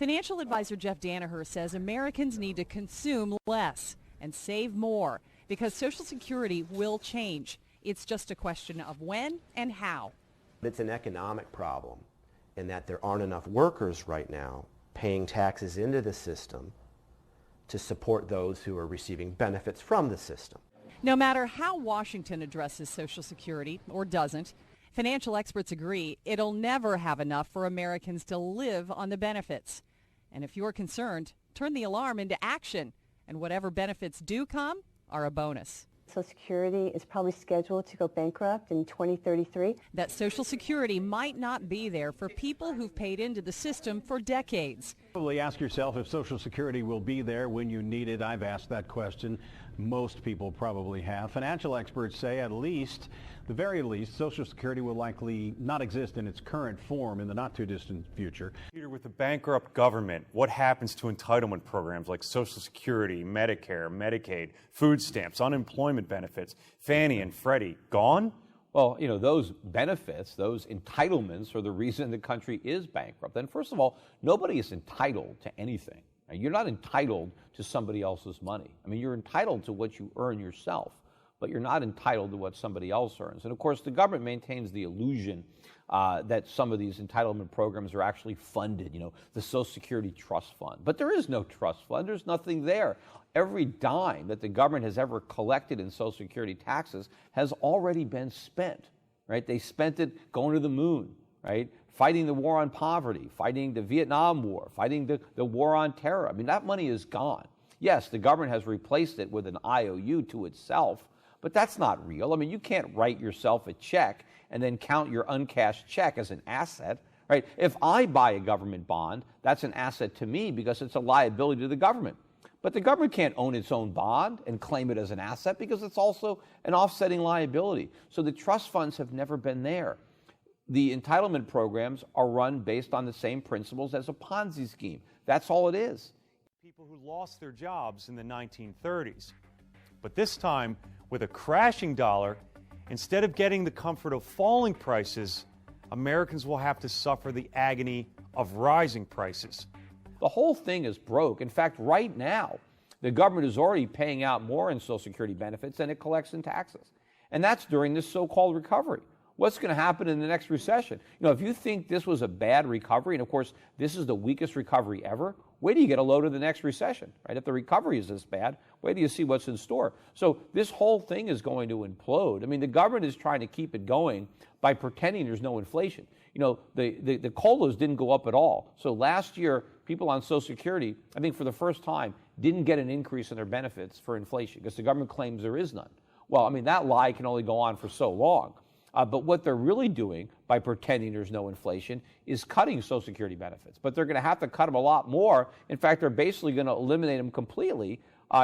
Financial advisor Jeff Danaher says Americans need to consume less and save more because Social Security will change. It's just a question of when and how. It's an economic problem in that there aren't enough workers right now paying taxes into the system to support those who are receiving benefits from the system. No matter how Washington addresses Social Security, or doesn't, financial experts agree it'll never have enough for Americans to live on the benefits. And if you're concerned, turn the alarm into action, and whatever benefits do come are a bonus. Social Security is probably scheduled to go bankrupt in 2033. That Social Security might not be there for people who've paid into the system for decades. Probably ask yourself if Social Security will be there when you need it. I've asked that question. Most people probably have. Financial experts say at least, the very least, Social Security will likely not exist in its current form in the not too distant future. Peter, with a bankrupt government, what happens to entitlement programs like Social Security, Medicare, Medicaid, food stamps, unemployment benefits, Fannie and Freddie? Gone? Well, you know, those benefits, those entitlements are the reason the country is bankrupt. And first of all, nobody is entitled to anything. Now, you're not entitled to somebody else's money. I mean, you're entitled to what you earn yourself, but you're not entitled to what somebody else earns. And of course, the government maintains the illusion that some of these entitlement programs are actually funded, you know, the Social Security Trust Fund. But there is no trust fund. There's nothing there. Every dime that the government has ever collected in Social Security taxes has already been spent, right? They spent it going to the moon, right? Fighting the war on poverty, fighting the Vietnam War, fighting the war on terror. I mean, that money is gone. Yes, the government has replaced it with an IOU to itself, but that's not real. I mean, you can't write yourself a check and then count your uncashed check as an asset, right? If I buy a government bond, that's an asset to me because it's a liability to the government. But the government can't own its own bond and claim it as an asset because it's also an offsetting liability. So the trust funds have never been there. The entitlement programs are run based on the same principles as a Ponzi scheme. That's all it is. People who lost their jobs in the 1930s. But this time, with a crashing dollar, instead of getting the comfort of falling prices, Americans will have to suffer the agony of rising prices. The whole thing is broke. In fact, right now, the government is already paying out more in Social Security benefits than it collects in taxes. And that's during this so-called recovery. What's going to happen in the next recession? You know, if you think this was a bad recovery, and of course, this is the weakest recovery ever, wait till you get a load of the next recession, right? If the recovery is this bad, wait till you see what's in store. So this whole thing is going to implode. I mean, the government is trying to keep it going by pretending there's no inflation. You know, the COLAs didn't go up at all. So last year, people on Social Security, I think for the first time, didn't get an increase in their benefits for inflation because the government claims there is none. Well, I mean, that lie can only go on for so long. But what they're really doing by pretending there's no inflation is cutting Social Security benefits. But they're going to have to cut them a lot more. In fact, they're basically going to eliminate them completely,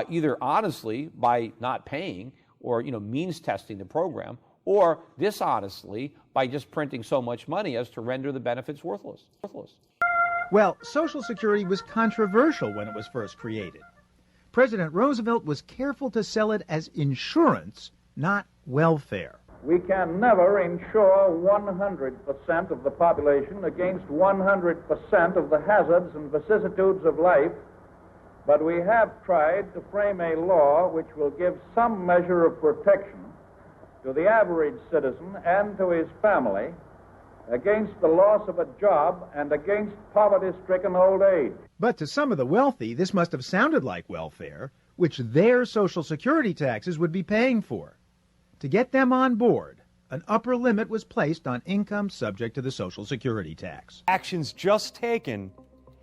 either honestly by not paying or, you know, means testing the program, or dishonestly by just printing so much money as to render the benefits worthless. Well, Social Security was controversial when it was first created. President Roosevelt was careful to sell it as insurance, not welfare. We can never insure 100% of the population against 100% of the hazards and vicissitudes of life, but we have tried to frame a law which will give some measure of protection to the average citizen and to his family against the loss of a job and against poverty-stricken old age. But to some of the wealthy, this must have sounded like welfare, which their Social Security taxes would be paying for. To get them on board, an upper limit was placed on income subject to the Social Security tax. Actions just taken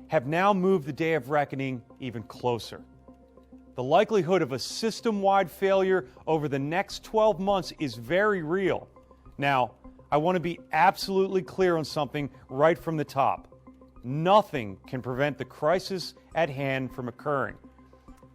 have now moved the day of reckoning even closer. The likelihood of a system-wide failure over the next 12 months is very real. Now, I want to be absolutely clear on something right from the top. Nothing can prevent the crisis at hand from occurring.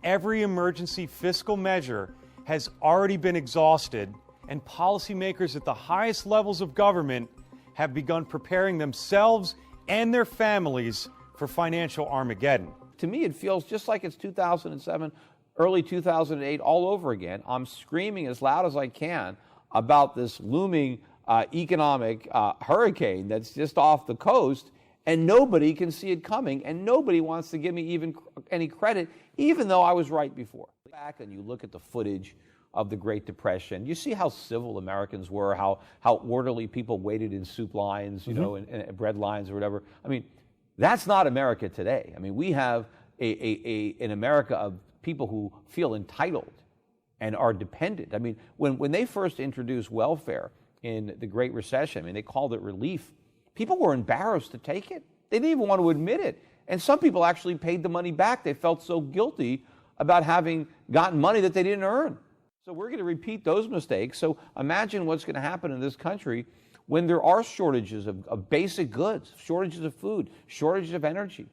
Every emergency fiscal measure has already been exhausted, and policymakers at the highest levels of government have begun preparing themselves and their families for financial Armageddon. To me, it feels just like it's 2007, early 2008, all over again. I'm screaming as loud as I can about this looming economic hurricane that's just off the coast, and nobody can see it coming, and nobody wants to give me even any credit, even though I was right before. Back and you look at the footage of the Great Depression, you see how civil Americans were, how orderly people waited in soup lines, you know, and bread lines or whatever. I mean, that's not America today. I mean, we have an America of people who feel entitled and are dependent. I mean, when they first introduced welfare in the Great Recession, I mean, they called it relief. People were embarrassed to take it. They didn't even want to admit it. And some people actually paid the money back. They felt so guilty about having gotten money that they didn't earn. So we're going to repeat those mistakes. So imagine what's going to happen in this country when there are shortages of basic goods, shortages of food, shortages of energy.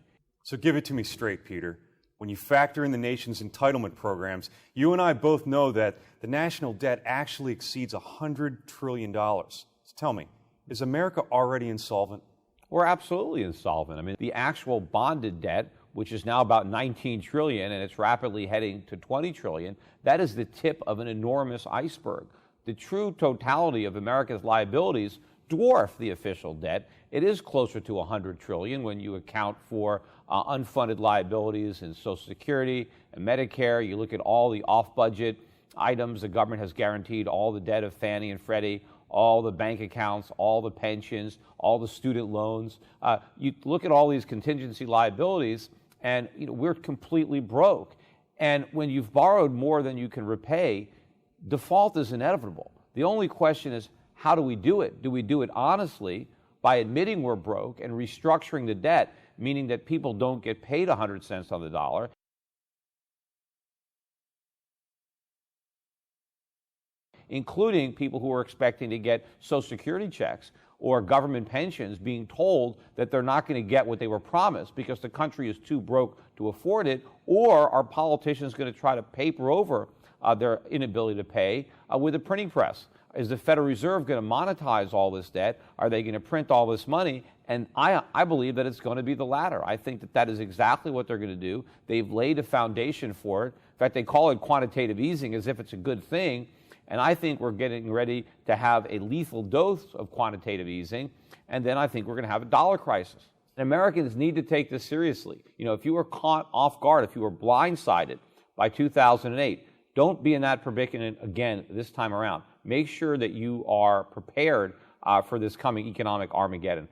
So give it to me straight, Peter. When you factor in the nation's entitlement programs, you and I both know that the national debt actually exceeds $100 trillion. So tell me, is America already insolvent? We're absolutely insolvent. I mean, the actual bonded debt, which is now about $19 trillion and it's rapidly heading to $20 trillion, that is the tip of an enormous iceberg. The true totality of America's liabilities dwarf the official debt. It is closer to $100 trillion when you account for unfunded liabilities in Social Security and Medicare. You look at all the off-budget items the government has guaranteed, all the debt of Fannie and Freddie, all the bank accounts, all the pensions, all the student loans. You look at all these contingency liabilities, and we're completely broke. And when you've borrowed more than you can repay, default is inevitable. The only question is, how do we do it? Do we do it honestly by admitting we're broke and restructuring the debt, meaning that people don't get paid 100 cents on the dollar? Including people who are expecting to get Social Security checks or government pensions, being told that they're not going to get what they were promised because the country is too broke to afford it, or are politicians going to try to paper over their inability to pay with a printing press? Is the Federal Reserve going to monetize all this debt? Are they going to print all this money? And I believe that it's going to be the latter. I think that that is exactly what they're going to do. They've laid a foundation for it. In fact, they call it quantitative easing as if it's a good thing. And I think we're getting ready to have a lethal dose of quantitative easing. And then I think we're going to have a dollar crisis. And Americans need to take this seriously. If you were caught off guard, if you were blindsided by 2008, don't be in that predicament again this time around. Make sure that you are prepared for this coming economic Armageddon.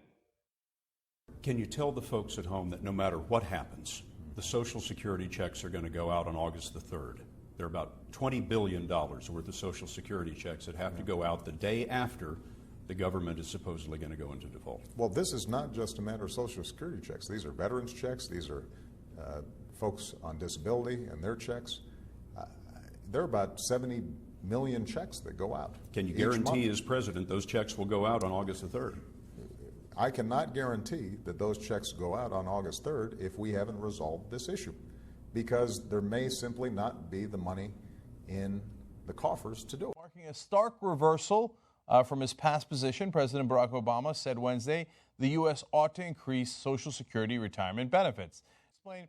Can you tell the folks at home that no matter what happens, the Social Security checks are going to go out on August the 3rd? There are about $20 billion worth of Social Security checks that have to go out the day after the government is supposedly going to go into default. Well, this is not just a matter of Social Security checks. These are veterans checks. These are folks on disability and their checks. There are about 70 million checks that go out. Can you guarantee as president those checks will go out on August the 3rd? I cannot guarantee that those checks go out on August 3rd if we haven't resolved this issue, because there may simply not be the money in the coffers to do it. Marking a stark reversal from his past position, President Barack Obama said Wednesday the U.S. ought to increase Social Security retirement benefits. Explain,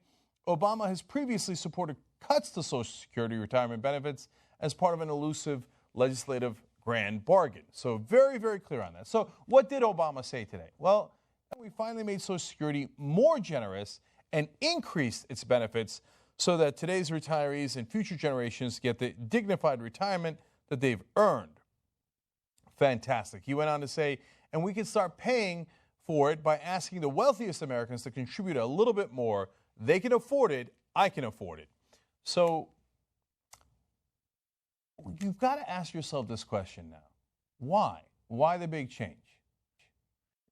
Obama has previously supported cuts to Social Security retirement benefits as part of an elusive legislative grand bargain. So very, very clear on that. So what did Obama say today? Well, we finally made Social Security more generous and increased its benefits so that today's retirees and future generations get the dignified retirement that they've earned. Fantastic. He went on to say, and we can start paying for it by asking the wealthiest Americans to contribute a little bit more. They can afford it. I can afford it. So you've got to ask yourself this question now. Why? Why the big change?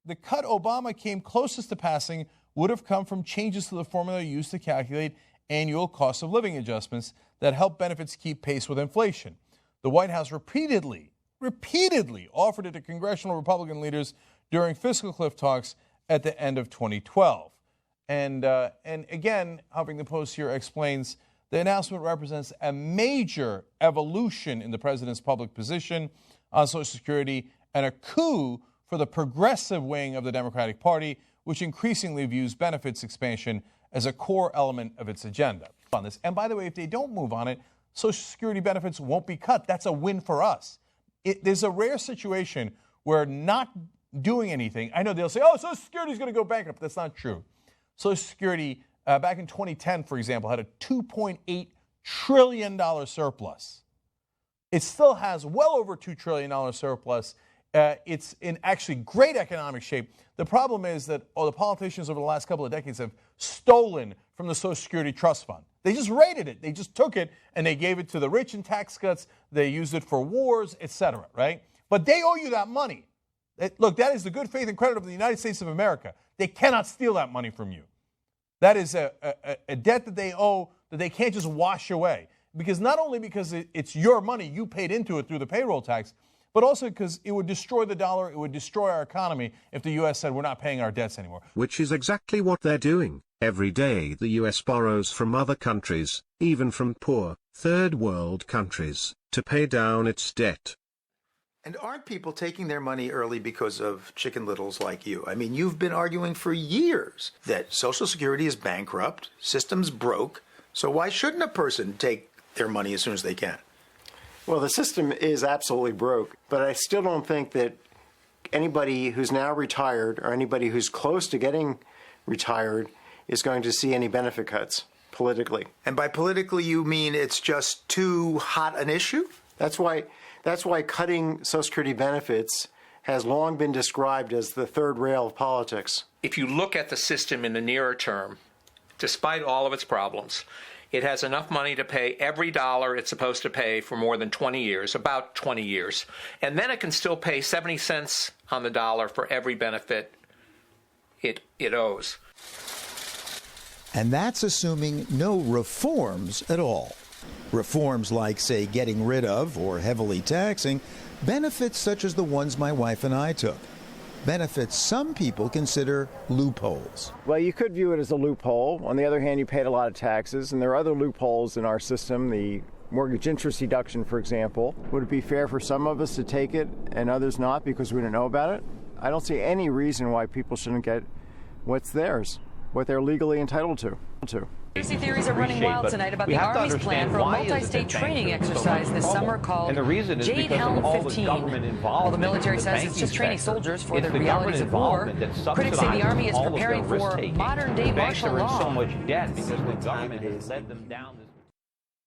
The cut Obama came closest to passing would have come from changes to the formula used to calculate annual cost of living adjustments that help benefits keep pace with inflation. The White House repeatedly offered it to congressional Republican leaders during fiscal cliff talks at the end of 2012. And again, Huffington Post here explains the announcement represents a major evolution in the president's public position on Social Security and a coup for the progressive wing of the Democratic Party, which increasingly views benefits expansion as a core element of its agenda. On this, and by the way, if they don't move on it, Social Security benefits won't be cut. That's a win for us. There's a rare situation where not doing anything. I know they'll say, oh, Social Security is going to go bankrupt. That's not true. Social Security, back in 2010, for example, had a $2.8 trillion surplus. It still has well over $2 trillion surplus. It's in actually great economic shape. The problem is that the politicians over the last couple of decades have stolen from the Social Security Trust Fund. They just raided it. They just took it and they gave it to the rich in tax cuts. They used it for wars, etc., right? But they owe you that money. Look, that is the good faith and credit of the United States of America. They cannot steal that money from you. That is a debt that they owe that they can't just wash away. Because not only because it's your money, you paid into it through the payroll tax, but also because it would destroy the dollar, it would destroy our economy if the U.S. said we're not paying our debts anymore. Which is exactly what they're doing. Every day the U.S. borrows from other countries, even from poor, third world countries, to pay down its debt. And aren't people taking their money early because of chicken littles like you? I mean, you've been arguing for years that Social Security is bankrupt, system's broke, so why shouldn't a person take their money as soon as they can? Well, the system is absolutely broke, but I still don't think that anybody who's now retired or anybody who's close to getting retired is going to see any benefit cuts politically. And by politically, you mean it's just too hot an issue? That's why cutting Social Security benefits has long been described as the third rail of politics. If you look at the system in the nearer term, despite all of its problems, it has enough money to pay every dollar it's supposed to pay for more than 20 years, about 20 years. And then it can still pay 70 cents on the dollar for every benefit it owes. And that's assuming no reforms at all. Reforms like, say, getting rid of or heavily taxing benefits such as the ones my wife and I took. Benefits some people consider loopholes. Well, you could view it as a loophole. On the other hand, you paid a lot of taxes, and there are other loopholes in our system. The mortgage interest deduction, for example. Would it be fair for some of us to take it and others not because we don't know about it? I don't see any reason why people shouldn't get what's theirs, what they're legally entitled to. Conspiracy theories are running wild tonight about the Army's plan for a multi-state training exercise this summer called Jade Helm 15. While the military says it's just training soldiers for the realities of war, critics say the Army is preparing for modern-day martial law. So much debt because the government has led them down